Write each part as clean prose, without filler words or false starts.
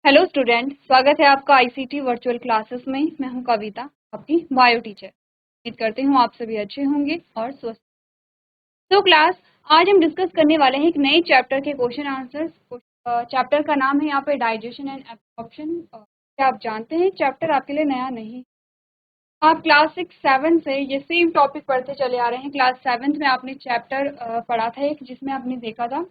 Hello student, स्वागत है आपका आईसीटी वर्चुअल क्लासेस में। मैं हूं कविता, आपकी बायो टीचर। उम्मीद करती हूं आप सभी अच्छे होंगे और स्वस्थ। तो क्लास, आज हम डिस्कस करने वाले हैं एक नए चैप्टर के क्वेश्चन आंसर्स। चैप्टर का नाम है यहाँ पे डाइजेशन एंड एब्जॉर्प्शन। क्या आप जानते हैं चैप्टर आपके लिए नया नहीं। आप क्लास 6-7 से ये सेम टॉपिक पढ़ते चले आ रहे हैं। क्लास 7 में आपने चैप्टर पढ़ा था एक, जिसमें आपने देखा था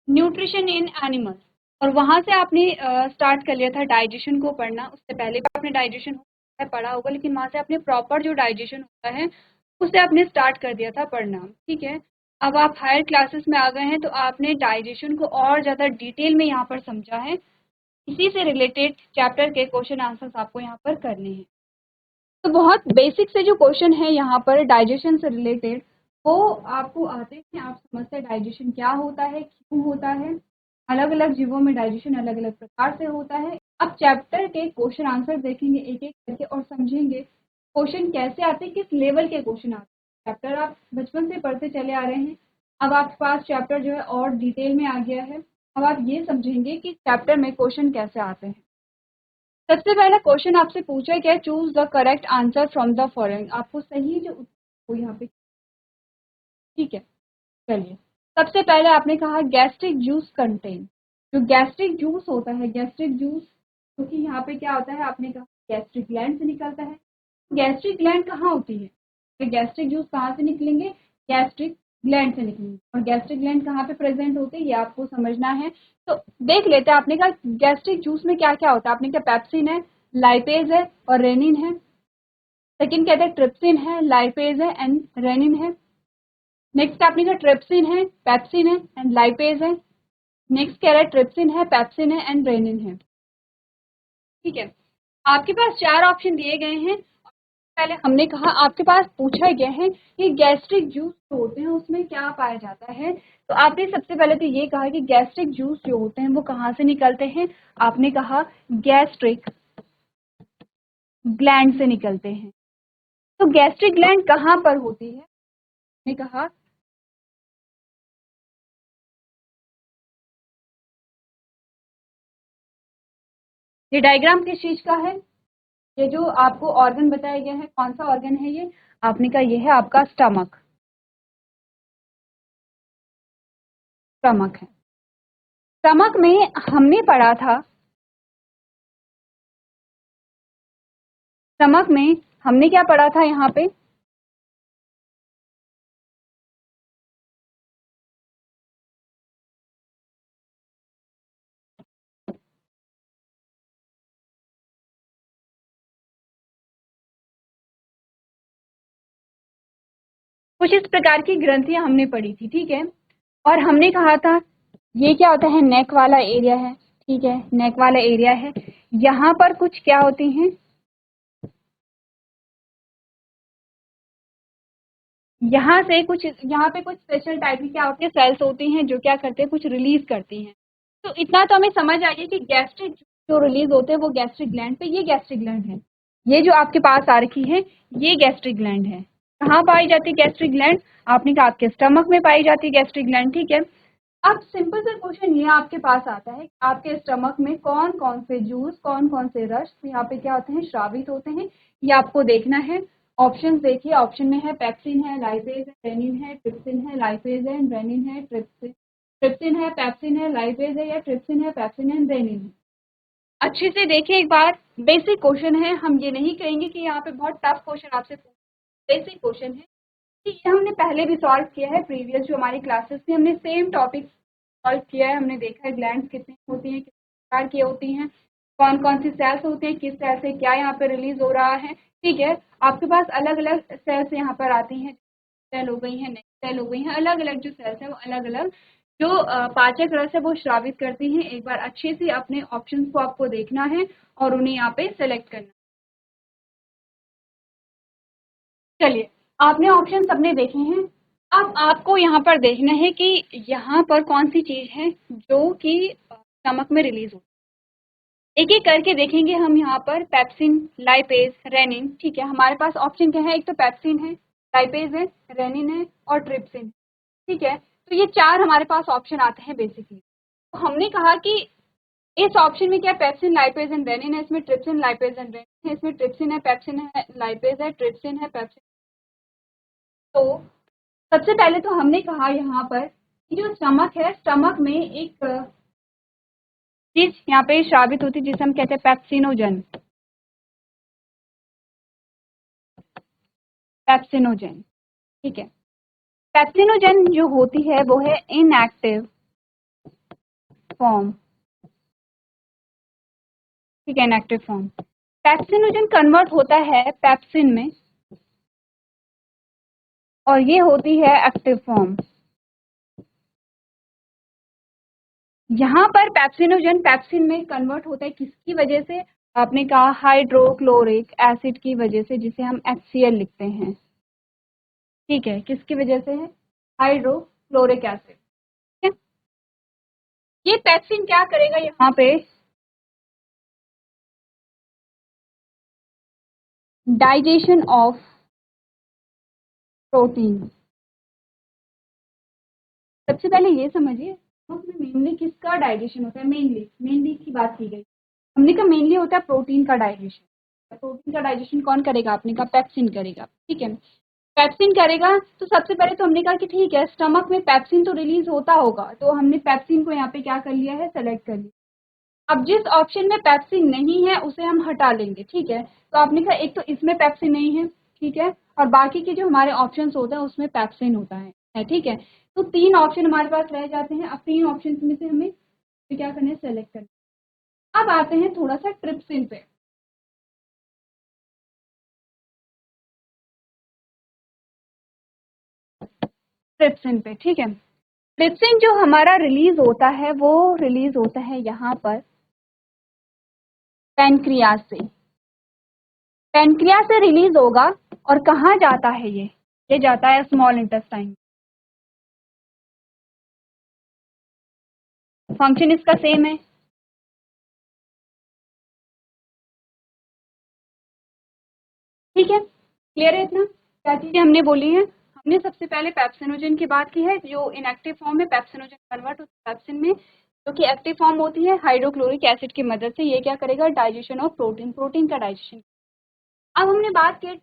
न्यूट्रिशन इन एनिमल्स, और वहाँ से आपने स्टार्ट कर लिया था डाइजेशन को पढ़ना। उससे पहले भी आपने डाइजेशन पढ़ा होगा, लेकिन वहाँ से आपने प्रॉपर जो डाइजेशन होता है उससे आपने स्टार्ट कर दिया था पढ़ना। ठीक है, अब आप हायर क्लासेस में आ गए हैं तो आपने डाइजेशन को और ज़्यादा डिटेल में यहाँ पर समझा है। इसी से रिलेटेड चैप्टर के क्वेश्चन आंसर्स आपको यहाँ पर करने हैं। तो बहुत बेसिक से जो क्वेश्चन है यहाँ पर डाइजेशन से रिलेटेड, वो आपको आते हैं। आप समझते हैं डाइजेशन क्या होता है, क्यों होता है, अलग अलग जीवों में डाइजेशन अलग अलग प्रकार से होता है। अब चैप्टर के क्वेश्चन आंसर देखेंगे एक एक करके और समझेंगे क्वेश्चन कैसे आते हैं, किस लेवल के क्वेश्चन आते हैं। चैप्टर आप बचपन से पढ़ते चले आ रहे हैं, अब आपके पास चैप्टर जो है और डिटेल में आ गया है। अब आप ये समझेंगे कि चैप्टर में क्वेश्चन कैसे आते हैं। सबसे पहला क्वेश्चन आपसे पूछा गया, choose the correct answer from the following. आपको सही जो उत्तर यहाँ पे, ठीक है। चलिए, सबसे पहले आपने कहा गैस्ट्रिक जूस कंटेन। जो गैस्ट्रिक जूस होता है, गैस्ट्रिक जूस, क्योंकि यहाँ पे क्या होता है, आपने कहा गैस्ट्रिक ग्लैंड से निकलता है। गैस्ट्रिक ग्लैंड कहाँ होती है, तो गैस्ट्रिक जूस कहाँ से निकलेंगे, गैस्ट्रिक ग्लैंड से निकलेंगे। और गैस्ट्रिक ग्लैंड कहाँ पे प्रेजेंट होते हैं ये आपको समझना है। तो देख लेते हैं। आपने कहा गैस्ट्रिक जूस में क्या क्या होता है, आपने कहा पेप्सिन है, लाइपेज है और रेनिन है। सेकंड कहते हैं ट्रिप्सिन है, लाइपेज है एंड रेनिन है। नेक्स्ट आपने कहा ट्रिप्सिन है, पेप्सिन है एंड लाइपेज है। नेक्स्ट कह रहा है ट्रिप्सिन है, पेप्सिन है एंड रेनिन है। ठीक है, आपके पास चार ऑप्शन दिए गए हैं। पहले हमने कहा आपके पास पूछा गया है कि गैस्ट्रिक जूस जो होते हैं उसमें क्या पाया जाता है। तो आपने सबसे पहले तो ये कहा कि गैस्ट्रिक जूस जो होते हैं वो कहाँ से निकलते हैं। आपने कहा गैस्ट्रिक ग्लैंड से निकलते हैं। तो गैस्ट्रिक ग्लैंड कहाँ पर होती है, ने कहा ये डायग्राम किस चीज का है, ये जो आपको ऑर्गन बताया गया है कौन सा ऑर्गन है ये, आपने कहा ये है आपका स्टमक। स्टमक है। स्टमक में हमने पढ़ा था, स्टमक में हमने क्या पढ़ा था यहाँ पे, कुछ इस प्रकार की ग्रंथियां हमने पढ़ी थी। ठीक है, और हमने कहा था ये क्या होता है, नेक वाला एरिया है। ठीक है, नेक वाला एरिया है। यहाँ पर कुछ क्या होती हैं, यहाँ से कुछ, यहाँ पे कुछ स्पेशल टाइप की क्या होती है, सेल्स होती हैं जो क्या करते हैं, कुछ रिलीज करती हैं। तो इतना तो हमें समझ आ गया कि गैस्ट्रिक जो रिलीज होते हैं वो गैस्ट्रिक ग्लैंड पे, ये गैस्ट्रिक ग्लैंड है। ये जो आपके पास आ रखी है ये गैस्ट्रिक ग्लैंड है। कहाँ पाई जाती है गैस्ट्रिक ग्लैंड, आपने कहा आपके स्टमक में पाई जाती है गैस्ट्रिक ग्लैंड। ठीक है, अब सिंपल सा क्वेश्चन ये आपके पास आता है, आपके स्टमक में कौन कौन से जूस, कौन कौन से रस यहाँ पे क्या होते हैं, श्रावित होते हैं। ये आपको देखना है। ऑप्शन देखिए, ऑप्शन में है पेप्सिन है, लाइपेज है, रेनिन है, ट्रिप्सिन है, लाइपेज है, रेनिन है, ट्रिप्सिन, ट्रिप्सिन है, पेप्सिन है, लाइपेज है, या ट्रिप्सिन है, पेप्सिन है, रेनिन है। अच्छे से देखिए एक बार। बेसिक क्वेश्चन है, हम ये नहीं कहेंगे कि यहाँ पे बहुत टफ क्वेश्चन आपसे, बेसिक क्वेश्चन है। ये हमने पहले भी सॉल्व किया है, प्रीवियस जो हमारी क्लासेस थी हमने सेम टॉपिक सॉल्व किया है। हमने देखा है ग्लैंड्स कितनी होती हैं, किस प्रकार की होती हैं, कौन कौन सी सेल्स होती हैं, किस सेल से क्या यहाँ पे रिलीज हो रहा है। ठीक है, आपके पास अलग अलग सेल्स यहाँ पर आती हैं, सेल हो गई हैं, नेक्स्ट सेल हो गई हैं, अलग अलग जो सेल्स हैं वो अलग अलग जो पाचक रस है वो श्रावित करती हैं। एक बार अच्छे से अपने ऑप्शंस को आपको देखना है और उन्हें यहाँ पे सेलेक्ट करना है। चलिए, आपने ऑप्शन सबने देखे हैं। अब आपको यहाँ पर देखना है कि यहाँ पर कौन सी चीज है जो कि स्टमक में रिलीज हो। एक एक करके देखेंगे हम यहाँ पर, पेप्सिन, लाइपेज, रेनिन। ठीक है, हमारे पास ऑप्शन क्या है, एक तो पेप्सिन है, लाइपेज है, रेनिन है और ट्रिप्सिन। ठीक है, तो ये चार हमारे पास ऑप्शन आते हैं बेसिकली। तो हमने कहा कि इस ऑप्शन में क्या पेप्सिन, लाइपेज एंड रेनिन है, इसमें ट्रिप्सिन, लाइपेज एंड रेनिन है, इसमें ट्रिप्सिन है, पेप्सिन है, लाइपेज है, ट्रिप्सिन है, पेप्सिन। तो सबसे पहले तो हमने कहा यहाँ पर कि जो स्टमक है, स्टमक में एक चीज यहाँ पे स्रावित होती है जिसे हम कहते हैं पेप्सिनोजन। पेप्सिनोजन, ठीक है। पेप्सिनोजन जो होती है वो है इनएक्टिव फॉर्म, ठीक है, इनएक्टिव फॉर्म। पेप्सिनोजन कन्वर्ट होता है पेप्सिन में और ये होती है एक्टिव फॉर्म। यहाँ पर पेप्सिनोजन पेप्सिन में कन्वर्ट होता है किसकी वजह से? आपने कहा हाइड्रोक्लोरिक एसिड की वजह से, जिसे हम HCl लिखते हैं, ठीक है। किसकी वजह से है? हाइड्रोक्लोरिक एसिड, ठीक है। ये पेप्सिन क्या करेगा यहाँ पे? Digestion of protein. सबसे पहले ये समझिए मेनली किसका डाइजेशन होता है? मेनली की बात की गई, हमने कहा मेनली होता है प्रोटीन का डाइजेशन। प्रोटीन का डाइजेशन कौन करेगा? आपने कहा पेप्सिन करेगा, ठीक है। पेप्सिन करेगा तो सबसे पहले तो हमने कहा कि ठीक है, स्टमक में पेप्सिन तो रिलीज होता होगा, तो हमने पेप्सिन को यहाँ पे क्या कर लिया है? सेलेक्ट कर लिया। अब जिस ऑप्शन में पेप्सिन नहीं है उसे हम हटा लेंगे, ठीक है। तो आपने कहा एक तो इसमें पेप्सिन नहीं है, ठीक है, और बाकी के जो हमारे ऑप्शंस होते हैं उसमें पेप्सिन होता है, ठीक है। तो 3 ऑप्शन हमारे पास रह जाते हैं। अब 3 ऑप्शन में से हमें क्या करना है? सेलेक्ट करना। अब आते हैं थोड़ा सा ट्रिप्सिन पे। ट्रिप्सिन पे, ठीक है। ट्रिप्सिन जो हमारा रिलीज होता है वो रिलीज होता है यहाँ पर पैनक्रियाज से। पैनक्रियाज से रिलीज होगा और कहाँ जाता है ये जाता है स्मॉल इंटेस्टाइन। फंक्शन इसका सेम है, ठीक है। क्लियर है इतना? क्या चीजें हमने बोली है? हमने सबसे पहले पेप्सिनोजन की बात की है, जो इनएक्टिव फॉर्म में पेप्सिनोजन कन्वर्ट होता है पेप्सिन में, जो कि एक्टिव फॉर्म होती है हाइड्रोक्लोरिक एसिड की मदद से। ये क्या करेगा? डाइजेशन ऑफ प्रोटीन, प्रोटीन का डाइजेशन। अब हमने बात की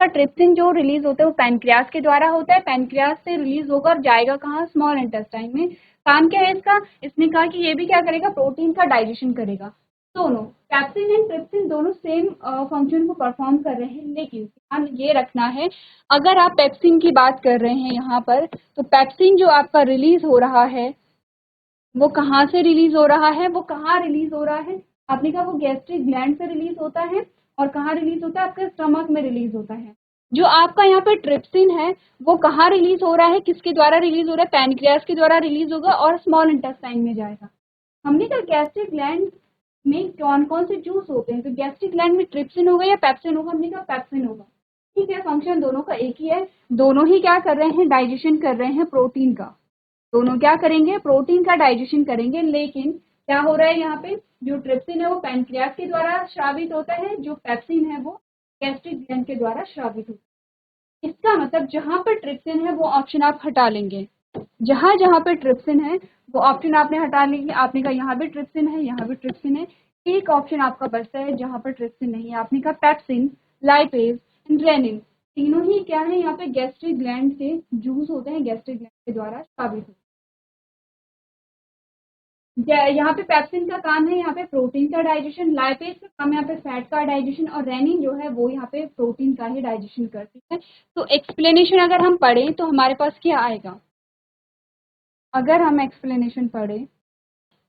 ट्रिप्सिन जो रिलीज होता है वो पैनक्रियाज के द्वारा होता है। पैनक्रियाज से रिलीज होकर जाएगा कहाँ? स्मॉल इंटेस्टाइन में। काम क्या है इसका? इसने कहा कि ये भी क्या करेगा? प्रोटीन का डाइजेशन करेगा। दोनों पेप्सिन एंड ट्रिप्सिन दोनों सेम फंक्शन को परफॉर्म कर रहे हैं, लेकिन ध्यान ये रखना है, अगर आप पेप्सिन की बात कर रहे हैं यहाँ पर, तो पेप्सिन जो आपका रिलीज हो रहा है वो कहाँ से रिलीज हो रहा है? वो कहाँ रिलीज हो रहा है? आपने कहा वो गैस्ट्रिक ग्लैंड से रिलीज होता है। और कहाँ रिलीज होता है? आपके स्टमक में रिलीज होता है। जो आपका यहाँ पे ट्रिप्सिन है वो कहाँ रिलीज हो रहा है? किसके द्वारा रिलीज हो रहा है? पैनक्रियाज के द्वारा रिलीज होगा और स्मॉल इंटेस्टाइन में जाएगा। हमने कहा गैस्ट्रिक ग्लैंड में कौन कौन से जूस होते हैं? तो गैस्ट्रिक ग्लैंड में ट्रिप्सिन होगा या पेप्सिन होगा? हमने कहा पेप्सिन होगा, ठीक है। फंक्शन दोनों का एक ही है, दोनों ही क्या कर रहे हैं? डाइजेशन कर रहे हैं प्रोटीन का। दोनों क्या करेंगे? प्रोटीन का डाइजेशन करेंगे। लेकिन क्या हो रहा है यहाँ पे? जो ट्रिप्सिन है वो पैनक्रियाज के द्वारा स्रावित होता है, जो पेप्सिन है वो गैस्ट्रिक ग्लैंड के द्वारा स्रावित होता है। इसका मतलब जहां पर ट्रिप्सिन है वो ऑप्शन आप हटा लेंगे। जहां जहां पे ट्रिप्सिन है वो ऑप्शन आपने हटा लेंगे। आपने कहा यहाँ भी ट्रिप्सिन है, यहाँ भी ट्रिप्सिन है। एक ऑप्शन आपका बचता है जहां पर ट्रिप्सिन नहीं है। आपने कहा पेप्सिन, लाइपेज एंड रेनिन, तीनों ही क्या है? यहाँ पे गैस्ट्रिक ग्लैंड से जूस होते हैं, गैस्ट्रिक ग्लैंड के द्वारा स्रावित होते हैं। यहाँ पे पेप्सिन का काम है यहाँ पे प्रोटीन का डाइजेशन, लाइपेज का काम है यहाँ पे फैट का डाइजेशन, और रेनिन जो है वो यहाँ पे प्रोटीन का ही डाइजेशन करती है। तो एक्सप्लेनेशन अगर हम पढ़ें तो हमारे पास क्या आएगा? अगर हम एक्सप्लेनेशन पढ़ें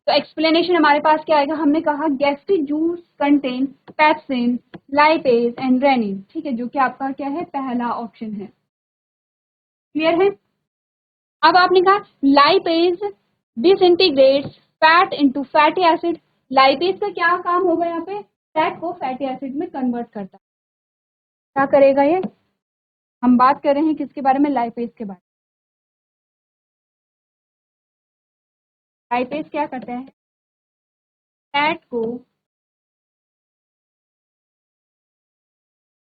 तो एक्सप्लेनेशन हमारे पास क्या आएगा? हमने कहा gastric juice contain pepsin, lipase and rennin, ठीक है, जो कि आपका क्या है? पहला ऑप्शन है। क्लियर है? अब आपने कहा lipase डिसइंटीग्रेट्स fat into fatty acid. Lipase का क्या काम होगा? यहाँ पे फैट को फैटी एसिड में कन्वर्ट करता है। क्या करेगा ये? हम बात कर रहे हैं किसके बारे में? लाइपेज के बारे में। लाइपेज क्या करता है? फैट को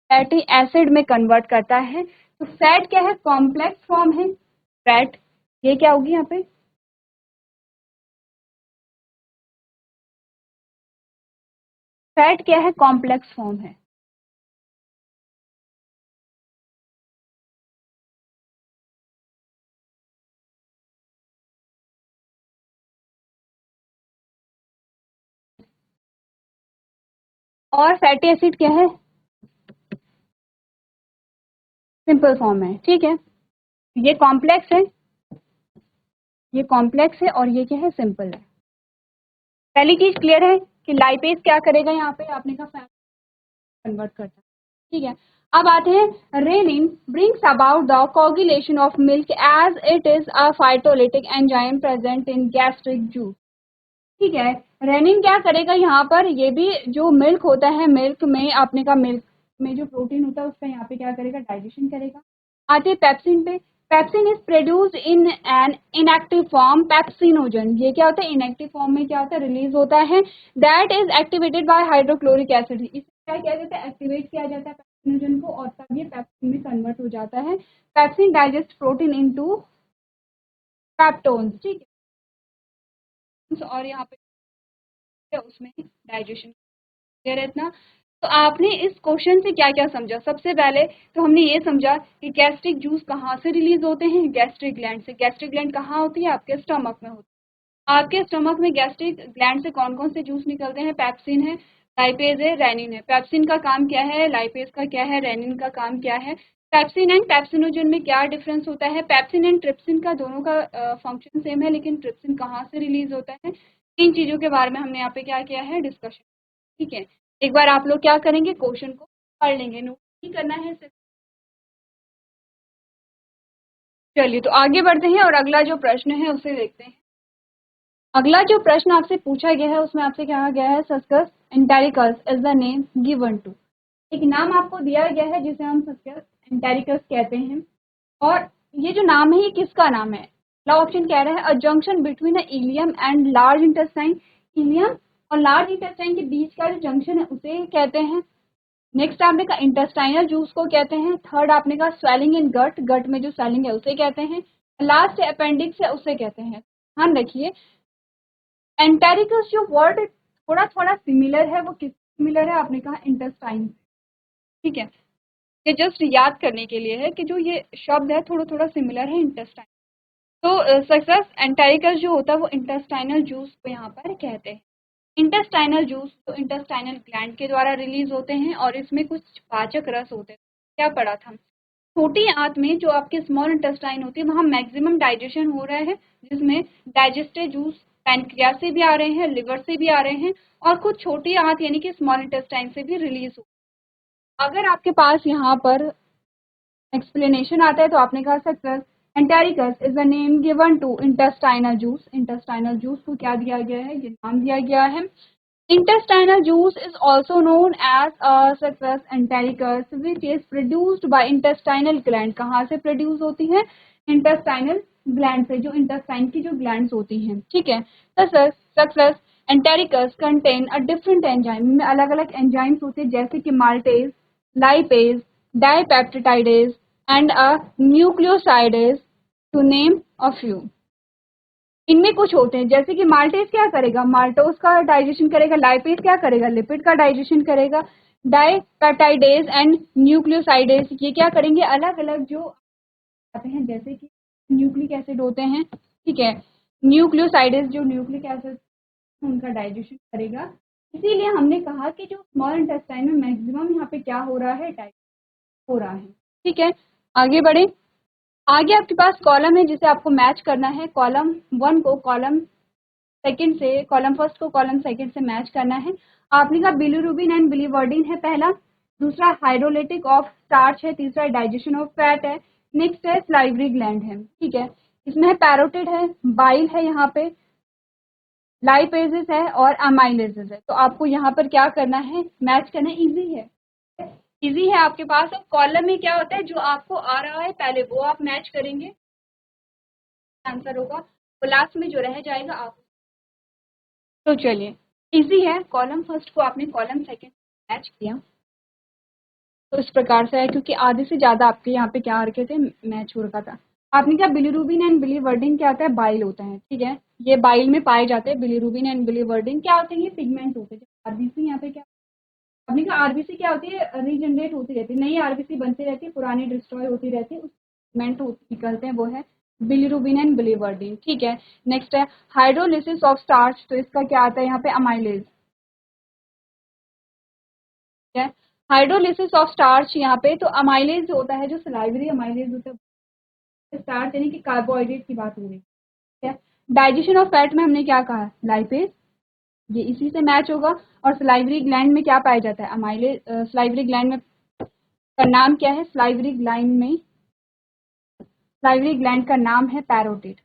फैटी एसिड में कन्वर्ट करता है। तो फैट क्या है? कॉम्प्लेक्स फॉर्म है फैट। ये क्या होगी यहाँ पे? फैट क्या है? कॉम्प्लेक्स फॉर्म है। और फैटी एसिड क्या है? सिंपल फॉर्म है। ठीक है, ये कॉम्प्लेक्स है, ये कॉम्प्लेक्स है और ये क्या है? सिंपल है। पहली चीज क्लियर है कि लाइपेज क्या करेगा, यहाँ पे आपने कहा फैट कन्वर्ट करता है। ठीक है, अब आते हैं rennin brings about the coagulation of milk as it is a phytolytic enzyme present in gastric juice. ठीक है, रेनिन क्या करेगा यहाँ पर? ये भी जो मिल्क होता है, मिल्क में आपने कहा मिल्क में जो प्रोटीन होता है उसका यहाँ पे क्या करेगा? डाइजेशन करेगा। आते पेप्सिन पे। Pepsin is produced in an inactive form pepsinogen. ये क्या होता है? इनएक्टिव फॉर्म में क्या होता है? रिलीज होता है। That is activated by hydrochloric acid. इसे क्या किया जाता है? एक्टिवेट किया जाता है पेप्सिनोजन को, और तब ये पेप्सिन में कन्वर्ट हो जाता है। Pepsin digest protein into peptones. ठीक है, और यहाँ पे उसमें डाइजेशन क्लियर है इतना। तो आपने इस क्वेश्चन से क्या क्या समझा? सबसे पहले तो हमने ये समझा कि गैस्ट्रिक जूस कहाँ से रिलीज होते हैं? गैस्ट्रिक ग्लैंड से। गैस्ट्रिक ग्लैंड कहाँ होती है? आपके स्टमक में होती है। आपके स्टमक में गैस्ट्रिक ग्लैंड से कौन कौन से जूस निकलते हैं? पेप्सिन है, लाइपेज है, रेनिन है। पेप्सिन का काम क्या है? लाइपेज का क्या है? रेनिन का काम क्या है? पेप्सिन एंड पेप्सिनोजन में क्या डिफरेंस होता है? पेप्सिन एंड ट्रिप्सिन का दोनों का फंक्शन सेम है, लेकिन ट्रिप्सिन कहाँ से रिलीज होता है? इन चीजों के बारे में हमने यहाँ पे क्या किया है? डिस्कशन। ठीक है, एक बार आप लोग क्या करेंगे? क्वेश्चन को पढ़ लेंगे, नोट नहीं करना है सिर्फ। चलिए तो आगे बढ़ते हैं और अगला जो प्रश्न है उसे देखते हैं। अगला जो प्रश्न आपसे पूछा गया है उसमें आपसे कहा गया है succus entericus is the name given to. एक नाम आपको दिया गया है जिसे हम सस्कस एंटेरिकस कहते हैं, और ये जो नाम है ये किसका नाम है? पहला ऑप्शन कह रहा है a junction between the ileum and large intestine. Ileum और लार्ज इंटेस्टाइन के बीच का जो जंक्शन है उसे कहते हैं। नेक्स्ट आपने का इंटेस्टाइनल जूस को कहते हैं। थर्ड आपने का स्वेलिंग इन गट, गट में जो स्वेलिंग है उसे कहते हैं। लास्ट अपेंडिक्स है उसे कहते हैं। ध्यान रखिए, एंटेरिकस जो वर्ड थोड़ा थोड़ा सिमिलर है, वो किस सिमिलर है? आपने कहा इंटेस्टाइन। ठीक है, ये जस्ट याद करने के लिए है कि जो ये शब्द है थोड़ा थोड़ा सिमिलर है इंटेस्टाइन। तो सक्सेस एंटेरिकस जो होता है वो इंटेस्टाइनल जूस को यहाँ पर कहते हैं। इंटेस्टाइनल जूस तो इंटेस्टाइनल ग्लैंड के द्वारा रिलीज होते हैं और इसमें कुछ पाचक रस होते हैं। क्या पढ़ा था? छोटी आंत में जो आपके स्मॉल इंटेस्टाइन होती है वहाँ मैक्सिमम डाइजेशन हो रहा है, जिसमें डाइजेस्टेड जूस पैनक्रियास से भी आ रहे हैं, लिवर से भी आ रहे हैं, और कुछ छोटी आंत यानी कि स्मॉल इंटेस्टाइन से भी रिलीज हो। अगर आपके पास यहाँ पर एक्सप्लेनेशन आता है तो आपने कहा succus entericus is the name given to intestinal juice. Intestinal juice को क्या दिया गया है? ये नाम दिया गया है। Intestinal juice is also known as a succus entericus which is produced by intestinal gland। कहाँ से प्रोड्यूस होती है? इंटेस्टाइनल ग्लैंड से, जो इंटेस्टाइन की जो ग्लैंड्स होती हैं। ठीक है, succus entericus contain a different enzyme. में अलग अलग एंजाइम्स होते हैं जैसे कि maltase, lipase, dipeptidase and a nucleosidase, to name a few. इनमें कुछ होते हैं जैसे कि माल्टेज क्या करेगा? माल्टोज का डाइजेशन करेगा। लाइपेज क्या करेगा? लिपिड का डाइजेशन करेगा। डाइपेप्टाइडेज एंड न्यूक्लियोसाइडेज ये क्या करेंगे? अलग अलग जो आते हैं जैसे कि न्यूक्लिक एसिड होते हैं। ठीक है, न्यूक्लियोसाइडेज जो न्यूक्लिक एसिड उनका डाइजेशन करेगा। इसीलिए हमने कहा कि जो स्मॉल इंटेस्टाइन में मैक्सिमम यहाँ पे क्या हो रहा है? डाइजेशन हो रहा है। ठीक है, आगे बढ़े। आगे आपके पास कॉलम है जिसे आपको मैच करना है। कॉलम वन को कॉलम सेकंड से, कॉलम फर्स्ट को कॉलम सेकंड से मैच करना है। आपने कहा बिलीरुबिन एंड बिलीवर्डिन है पहला, दूसरा हाइड्रोलिटिक ऑफ स्टार्च है, तीसरा डाइजेशन ऑफ फैट है, नेक्स्ट है सलाइवरी ग्लैंड है। ठीक है, इसमें है पैरोटिड है, बाइल है, यहाँ पे लाइपेजेस है और अमाइलेजेस है। तो आपको यहाँ पर क्या करना है? मैच करना। इजी है, इजी है आपके पास। और कॉलम में क्या होता है? जो आपको आ रहा है पहले वो आप मैच करेंगे, आंसर होगा। तो लास्ट में जो रह जाएगा आप। तो चलिए, इजी है। कॉलम फर्स्ट को आपने कॉलम सेकंड मैच किया तो इस प्रकार से है, क्योंकि आधे से ज्यादा आपके यहाँ पे क्या आ रखे थे? मैच हो रखा था। आपने क्या बिलीरुबिन एंड बिलीवर्डिन क्या होता है? बाइल होता है। ठीक है, ये बाइल में पाए जाते हैं। बिलीरुबिन एंड बिलीवर्डिन क्या होते हैं? ये पिगमेंट होते हैं। आरबीसी यहाँ पे क्या आपने कहा आरबीसी क्या होती है, रीजनरेट होती रहती है, नई आरबीसी बनती रहती है, पुरानी डिस्ट्रॉय होती रहती है, उसमेंट निकलते हैं, वो है बिलिरुबिन एंड बिलीवर्डिन। ठीक है, नेक्स्ट है हाइड्रोलिसिस ऑफ स्टार्च, तो इसका क्या आता है यहाँ पे, अमाइलेज। ठीक है, हाइड्रोलिसिस ऑफ स्टार्च यहाँ पे, तो अमाइलेज होता है, जो सलाइवरी अमाइलेज होता है, स्टार्च यानी कि कार्बोहाइड्रेट की बात हो रही है। ठीक है, डाइजेशन ऑफ फैट में हमने क्या कहा, लाइपेज, ये इसी से मैच होगा। और सलाइवरी ग्लैंड में क्या पाया जाता है, अमाइलेज। सलाइवरी ग्लैंड में का नाम क्या है, सलाइवरी ग्लैंड में, सलाइवरी ग्लैंड का नाम है पैरोटिड।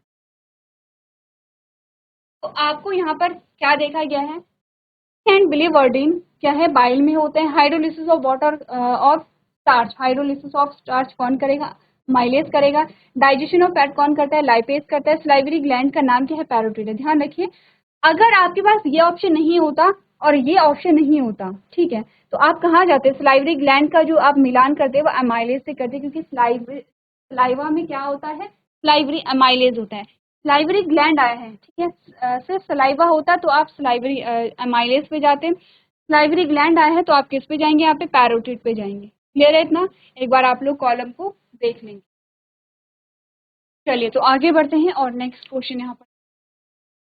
तो आपको यहाँ पर क्या देखा गया है, एंड बिलीवर्डिन क्या है, बाइल में होते हैं। Hydrolysis of water of starch, hydrolysis of starch कौन करेगा, माइलेज करेगा। डाइजेशन ऑफ फैट कौन करता है, लाइपेज करता है। सलाइवरी ग्लैंड का नाम क्या है, पैरोटिड है। ध्यान रखिए, अगर आपके पास ये ऑप्शन नहीं होता और ये ऑप्शन नहीं होता, ठीक है, तो आप कहाँ जाते, सलाइवरी ग्लैंड का जो आप मिलान करते हैं वो अमाइलेज से करते हैं, क्योंकि सलाइवा में क्या होता है, सलाइवरी अमाइलेज होता है। सलाइवरी ग्लैंड आया है, ठीक है, सिर्फ सलाइवा होता तो आप सलाइवरी अमाइलेज पे जाते। सलाइवरी ग्लैंड आया है तो आप किस पे जाएंगे, यहाँ पे पैरोटिड पे जाएंगे। क्लियर है इतना, एक बार आप लोग कॉलम को देख लेंगे। चलिए तो आगे बढ़ते हैं और नेक्स्ट क्वेश्चन यहाँ पर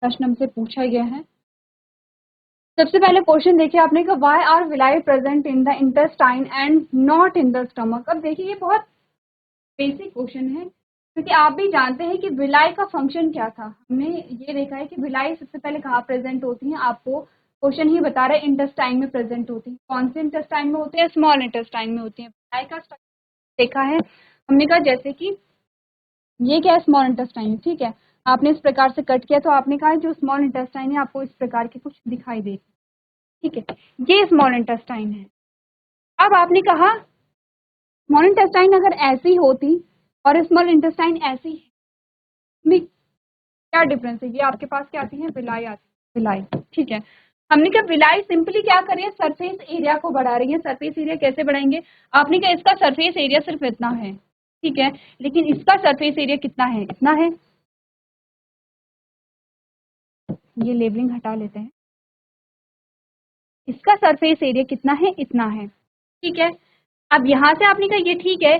प्रश्न हमसे पूछा गया है। सबसे पहले क्वेश्चन देखिए आपने कहा, why are villi present in the intestine and not in the stomach. अब देखिए ये बहुत बेसिक क्वेश्चन है, क्योंकि आप भी जानते हैं कि विलाई का फंक्शन क्या था। हमने ये देखा है कि विलाई सबसे पहले कहाँ प्रेजेंट होती है, आपको क्वेश्चन ही बता रहे हैं, इंटेस्टाइन में प्रेजेंट होती है। कौन से इंटेस्टाइन में होती है, स्मॉल इंटेस्टाइन में होती है। विलाई का स्ट्रक्चर देखा है हमने कहा, जैसे कि ये क्या है, स्मॉल इंटेस्टाइन, ठीक है, आपने इस प्रकार से कट किया तो आपने कहा जो स्मॉल इंटेस्टाइन है आपको इस प्रकार के कुछ दिखाई दे, ठीक है, ये स्मॉल इंटेस्टाइन है। अब आपने कहा स्मॉल इंटेस्टाइन अगर ऐसी होती और स्मॉल इंटेस्टाइन ऐसी में क्या डिफरेंस है, ये आपके पास क्या आती है, विलाई आती है, विलाई, ठीक है। हमने कहा विलाई सिंपली क्या कर रही है, सरफेस एरिया को बढ़ा रही है। सरफेस एरिया कैसे बढ़ाएंगे, आपने कहा इसका सरफेस एरिया सिर्फ इतना है, ठीक है, लेकिन इसका सरफेस एरिया कितना है, इतना है। ये लेबलिंग हटा लेते हैं, इसका सरफेस एरिया कितना है, इतना है, ठीक है। अब यहां से आपने कहा ये ठीक है,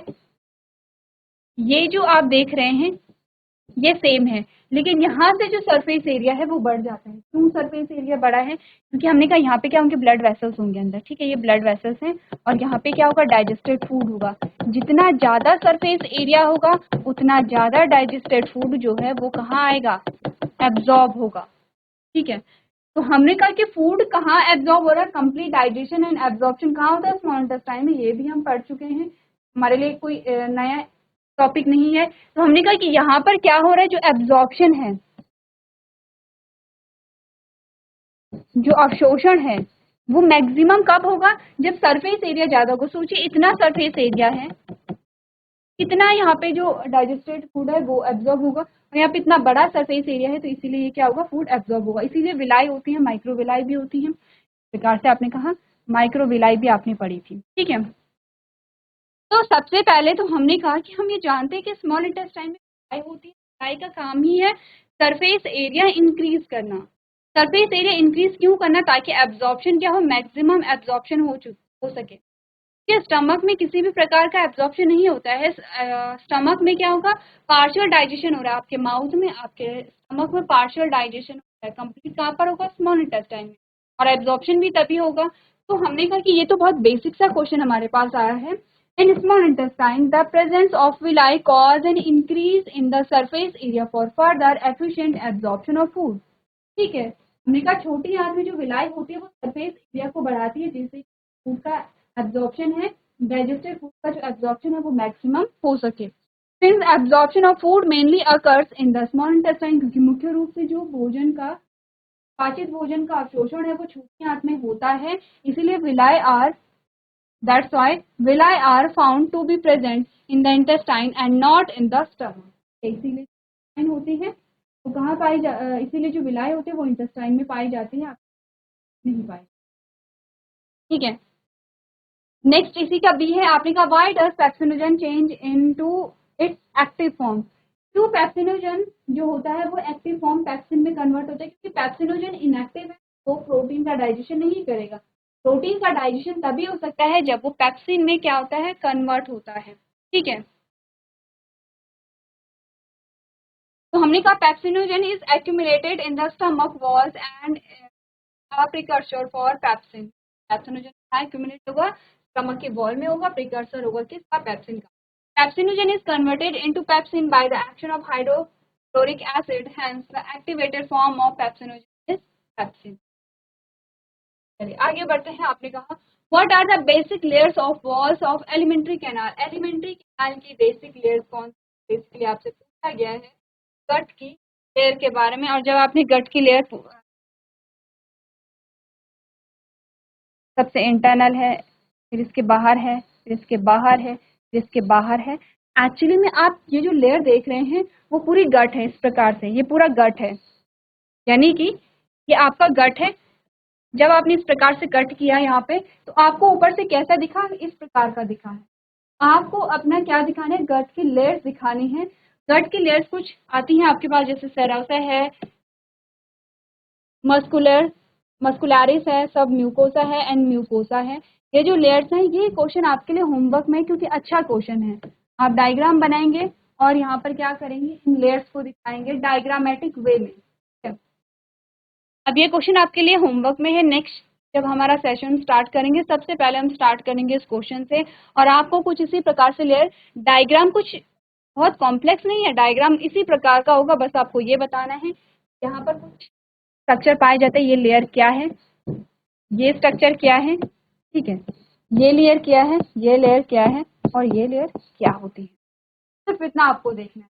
ये जो आप देख रहे हैं ये सेम है, लेकिन यहाँ से जो सरफेस एरिया है वो बढ़ जाता है। क्यों सरफेस एरिया बढ़ा है, क्योंकि हमने कहा यहाँ पे क्या होंगे, ब्लड वेसल्स होंगे अंदर, ठीक है, ये ब्लड वेसल्स हैं, और यहाँ पे क्या होगा, डाइजेस्टेड फूड होगा। जितना ज्यादा सरफेस एरिया होगा उतना ज्यादा डाइजेस्टेड फूड जो है वो कहाँ आएगा, एब्जॉर्ब होगा, ठीक है। तो हमने कहा कि फूड कहाँ एब्जॉर्ब हो रहा है, कंप्लीट डाइजेशन एंड एब्जॉर्प्शन कहाँ होता है, स्मॉल इंटेस्टाइन में, ये भी हम पढ़ चुके हैं, हमारे लिए कोई नया टॉपिक नहीं है। तो हमने कहा कि यहाँ पर क्या हो रहा है, जो एब्जॉर्प्शन है, जो अवशोषण है, वो मैक्सिमम कब होगा, जब सरफेस एरिया ज्यादा होगा। सोचिए इतना सरफेस एरिया है, इतना यहाँ पे जो डाइजेस्टेड फूड है वो एब्जॉर्ब होगा, और यहाँ पे इतना बड़ा सरफेस एरिया है, तो इसीलिए ये क्या होगा, फूड एब्जॉर्ब होगा। इसीलिए विलाई होती है, माइक्रोविलाई भी होती है, प्रकार से आपने कहा माइक्रोविलाई भी आपने पढ़ी थी, ठीक है। तो सबसे पहले तो हमने कहा कि हम ये जानते हैं कि स्मॉल इंटेस्टाइन में विलाई होती है, विलाई का काम ही है सरफेस एरिया इंक्रीज करना। सरफेस एरिया इंक्रीज क्यों करना, ताकि एब्जॉर्प्शन क्या हो, मैक्सिमम एब्जॉर्प्शन हो सके। कि स्टमक में किसी भी प्रकार का एब्जॉर्प्शन नहीं होता है, स्टमक में क्या होगा, पार्शियल डाइजेशन हो रहा है, आपके माउथ में, आपके स्टमक में पार्शियल डाइजेशन हो रहा है, कंप्लीट कहाँ पर होगा, स्मॉल इंटेस्टाइन में, और एब्जॉर्प्शन भी तभी होगा। तो हमने कहा कि ये तो बहुत बेसिक सा क्वेश्चन हमारे पास आया है। In small intestine the presence of villi cause an increase in the surface area for further efficient absorption of food, ठीक है। हमने कहा छोटी आंत में जो विलाई होती है वो सरफेस एरिया को बढ़ाती है, जिससे फूड का एब्जॉर्प्शन है, डाइजेस्टेड फूड का जो एब्जॉर्प्शन है वो मैक्सिमम हो सके। Since absorption of food mainly occurs in the small intestine, क्योंकि मुख्य रूप से जो भोजन का, पाचित भोजन का अवशोषण है वो छोटी आंत में होता है, इसीलिए villi are, that's why villi are found to be present in the intestine and not in the stomach. इसीलिए होती है वो कहाँ पाई इसीलिए जो विलाई होती है वो इंटेस्टाइन में पाई जाती है, नहीं पाई, ठीक है। नेक्स्ट इसी का बी है, आपने कहा why does pepsinogen change into its active form. क्यों पेप्सिनोजन जो होता है वो एक्टिव फॉर्म पेप्सिन में कन्वर्ट होता है, क्योंकि पेप्सिनोजन इनएक्टिव है, वो प्रोटीन का डाइजेशन नहीं करेगा। प्रोटीन का डाइजेशन तभी हो सकता है जब वो पेप्सिन में क्या होता है, कन्वर्ट होता है। ठीक है, तो हमने कहा pepsinogen is accumulated in the stomach walls and precursor for pepsin. Pepsinogen कहाँ एक्यूमुलेट होगा, स्टमक के वॉल में होगा, प्रिकर्सर होगा किसका, पेप्सिन का। Pepsinogen is converted into pepsin by the action of hydrochloric acid, hence the activated form of pepsinogen is pepsin। चलिए आगे बढ़ते हैं। आपने कहा what are the basic layers of walls of alimentary canal। Alimentary canal की basic layers कौन सी, basically आपसे पूछा गया है गट की लेयर के बारे में। और जब आपने गट की लेयर सबसे इंटरनल है, फिर इसके बाहर है, फिर इसके बाहर है, फिर इसके बाहर है। एक्चुअली में आप ये जो लेयर देख रहे हैं वो पूरी गट है। इस प्रकार से ये पूरा गट है, यानी कि ये आपका गट है। जब आपने इस प्रकार से कट किया यहाँ पे, तो आपको ऊपर से कैसा दिखा, इस प्रकार का दिखा है। आपको अपना क्या दिखाना है, गट की लेयर्स दिखानी है। गट की लेयर्स कुछ आती हैं आपके पास, जैसे सेरोसा है, मस्कुलरिस है, सब म्यूकोसा है एंड म्यूकोसा है। ये जो लेयर्स हैं, ये क्वेश्चन आपके लिए होमवर्क में, क्योंकि अच्छा क्वेश्चन है। आप डायग्राम बनाएंगे और यहाँ पर क्या करेंगे, इन लेयर्स को दिखाएंगे डायग्रामेटिक वे में। अब ये क्वेश्चन आपके लिए होमवर्क में है। नेक्स्ट जब हमारा सेशन स्टार्ट करेंगे, सबसे पहले हम स्टार्ट करेंगे इस क्वेश्चन से, और आपको कुछ इसी प्रकार से लेयर डायग्राम, कुछ बहुत कॉम्प्लेक्स नहीं है, डायग्राम इसी प्रकार का होगा। बस आपको ये बताना है यहाँ पर कुछ स्ट्रक्चर पाए जाते हैं, ये लेयर क्या है, ये स्ट्रक्चर क्या है, ठीक है, ये लेयर क्या है, ये लेयर क्या है, और ये लेयर क्या होती है। सिर्फ इतना आपको देखना है।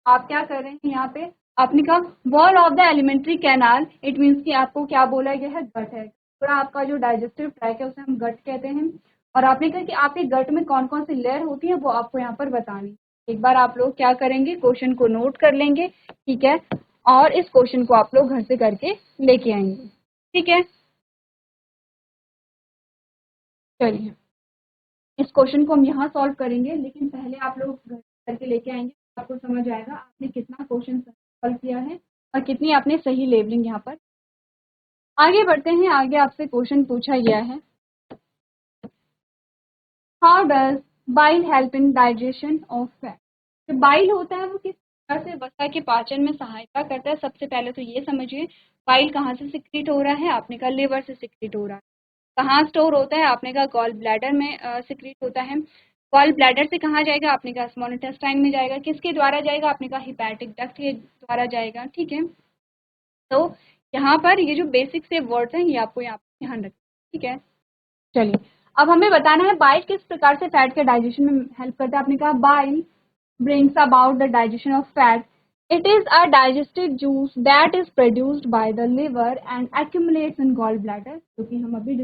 आप क्या कर रहे हैं यहाँ पे, आपने कहा wall of the alimentary canal, it means कि आपको क्या बोला गया है, गट है। पूरा आपका जो डाइजेस्टिव ट्रैक है उसे हम गट कहते हैं। और आपने कहा कि आपके गट में कौन कौन सी लेयर होती है वो आपको यहाँ पर बतानी। एक बार आप लोग क्या करेंगे, क्वेश्चन को नोट कर लेंगे, ठीक है, और इस क्वेश्चन को आप लोग घर से करके लेके आएंगे, ठीक है। चलिए इस क्वेश्चन को हम यहाँ सॉल्व करेंगे, लेकिन पहले आप लोग घर करके लेके आएंगे, आपको समझ आएगा आपने कितना क्वेश्चन सॉल्व किया है और कितनी आपने सही लेबलिंग यहाँ पर। आगे बढ़ते हैं। आगे आपसे क्वेश्चन पूछा गया है, how does bile help in digestion of fat. जो बाइल होता है वो किस प्रकार से वसा के पाचन में सहायता करता है। सबसे पहले तो ये समझिए बाइल कहाँ से सिक्रीट हो रहा है, आपने कहा लिवर से सिक्रीट हो रहा है। कहाँ स्टोर होता है, आपने कहा गॉल ब्लैडर में सिक्रीट होता है। गॉल ब्लैडर से कहाँ जाएगा, आपने कहा स्मॉल इंटेस्टाइन में जाएगा। किसके द्वारा जाएगा, आपने कहा हिपैटिक डक्ट के द्वारा जाएगा, ठीक है। तो यहाँ पर ये जो बेसिक से वर्ड्स हैं ये आपको यहाँ पर ध्यान रखना, ठीक है। चलिए अब हमें बताना है बाइल किस प्रकार से फैट के डाइजेशन में हेल्प करता है। आपने कहा bile brings about the digestion of fat. It is a digestive juice that is produced by the liver and accumulates in gallbladder, क्योंकि हम अभी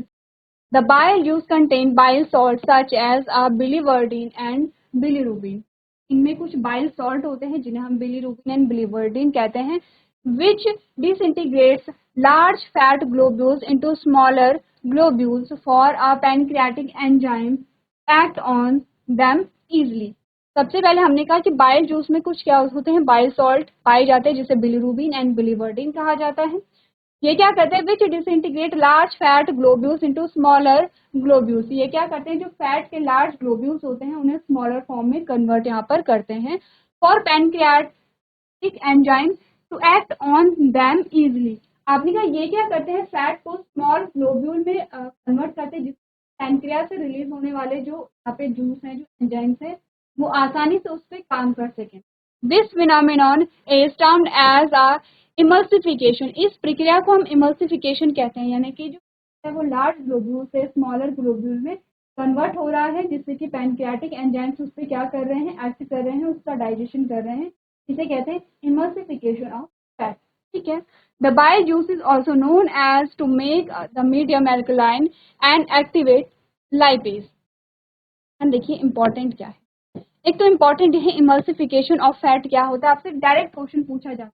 the bile juice contain bile salts such as biliverdin and bilirubin। इनमें कुछ bile salt होते हैं जिन्हें हम bilirubin and biliverdin कहते हैं, which disintegrates large fat globules into smaller globules for a pancreatic enzyme act on them easily। सबसे पहले हमने कहा कि बाइल जूस में कुछ क्या होते हैं, बाइल सॉल्ट पाए जाते हैं जिसे बिलीरुबिन एंड बिलीवर्डिन कहा जाता है। ये क्या करते हैं, which disintegrate large fat globules into smaller globules. ये क्या करते हैं, जो फैट के लार्ज ग्लोब्यूल्स होते हैं उन्हें स्मॉलर फॉर्म में कन्वर्ट यहाँ पर करते हैं for pancreatic enzyme to act on them easily. आपने कहा ये क्या करते हैं, फैट को स्मॉल ग्लोब्यूल में कन्वर्ट करते हैं, जिस पैनक्रिया से रिलीज होने वाले जो यहाँ पे जूस हैं, जो एंजाइम्स है, वो आसानी से उस पर काम कर सकें। This phenomenon is termed as a emulsification. इस प्रक्रिया को हम इमल्सिफिकेशन कहते हैं, यानी कि जो है वो लार्ज ग्लोब्यूल से स्मॉलर ग्लोब्यूल में कन्वर्ट हो रहा है, जिससे कि पैनक्रियाटिक एंजाइम्स उस पर क्या कर रहे हैं, एक्ट कर रहे हैं, उसका डाइजेशन कर रहे हैं। इसे कहते हैं इमल्सिफिकेशन ऑफ फैट, ठीक है। The bile juice is also known as to make the medium alkaline and activate lipase। हम देखिए इंपॉर्टेंट क्या है, एक तो इम्पॉर्टेंट है इमल्सिफिकेशन ऑफ फैट क्या होता है, आपसे डायरेक्ट क्वेश्चन पूछा जाता है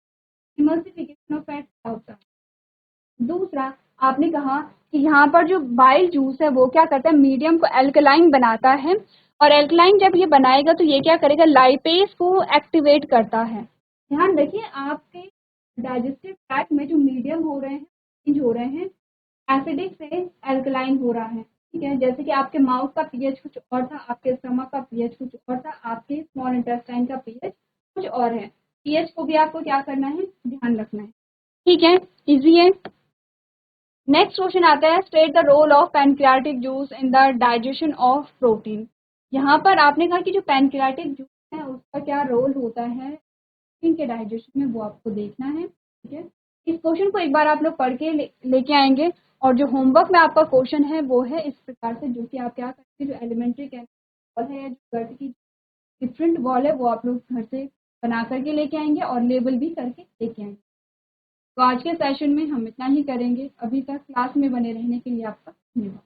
इमल्सिफिकेशन ऑफ फैट क्या होता है। दूसरा आपने कहा कि यहाँ पर जो बाइल जूस है वो क्या करता है, मीडियम को एल्कलाइन बनाता है, और एल्कलाइन जब ये बनाएगा तो ये क्या करेगा, लाइपेज को एक्टिवेट करता है। ध्यान रखिए आपके डाइजेस्टिव ट्रैक्ट में जो मीडियम हो रहे हैं, चेंज हो रहे हैं, एसिडिक से एल्कलाइन हो रहा है, ठीक है। जैसे कि आपके माउथ का पीएच कुछ और था, आपके स्टमक का पीएच कुछ और था, आपके स्मॉल इंटेस्टाइन का पीएच कुछ और है। पीएच को भी आपको क्या करना है, ध्यान रखना है, ठीक है। इजी है। नेक्स्ट क्वेश्चन आता है, state the role of pancreatic juice in the digestion of protein. यहाँ पर आपने कहा कि जो पैनक्रियाटिक जूस है उसका क्या रोल होता है प्रोटीन के डाइजेशन में, वो आपको देखना है, ठीक है। इस क्वेश्चन को एक बार आप लोग पढ़ के लेके आएंगे, और जो होमवर्क में आपका क्वेश्चन है वो है इस प्रकार से, जो कि आप क्या करते हैं, जो एलिमेंट्री वॉल है या जो गट की डिफरेंट वॉल है वो आप लोग घर से बना करके लेके आएंगे और लेबल भी करके लेके आएंगे। तो आज के सेशन में हम इतना ही करेंगे। अभी तक क्लास में बने रहने के लिए आपका धन्यवाद।